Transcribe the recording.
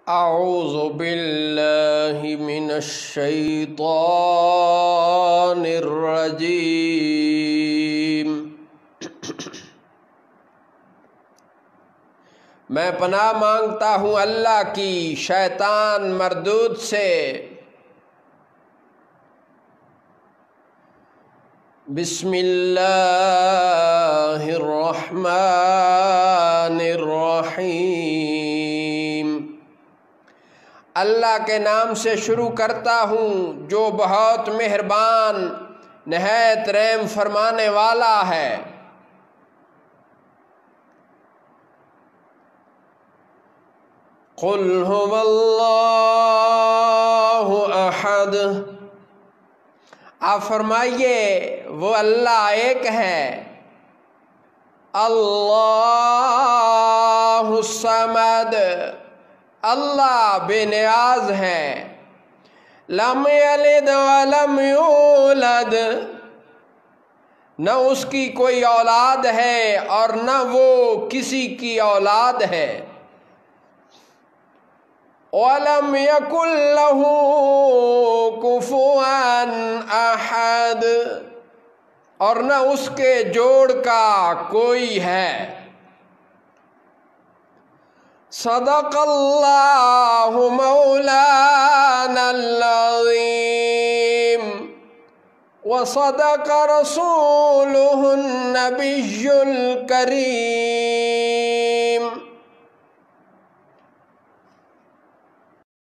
اعوذ باللہ من الشیطان الرجیم۔ میں پناہ مانگتا ہوں اللہ کی شیطان مردود سے۔ بسم اللہ الرحمن الرحیم۔ اللہ کے نام سے شروع کرتا ہوں جو بہت مہربان نہایت رحم فرمانے والا ہے۔ قل هو اللہ احد، آپ فرمائیے وہ اللہ ایک ہے۔ اللہ الصمد، اللہ بے نیاز ہے۔ لم یلد ولم یولد، نہ اس کی کوئی اولاد ہے اور نہ وہ کسی کی اولاد ہے۔ وَلَمْ يَكُنْ لَهُ كُفُوًا أَحَدٌ، اور نہ اس کے جوڑ کا کوئی ہے۔ صدق اللہ مولانا العظیم، وصدق رسولہ النبی الکریم۔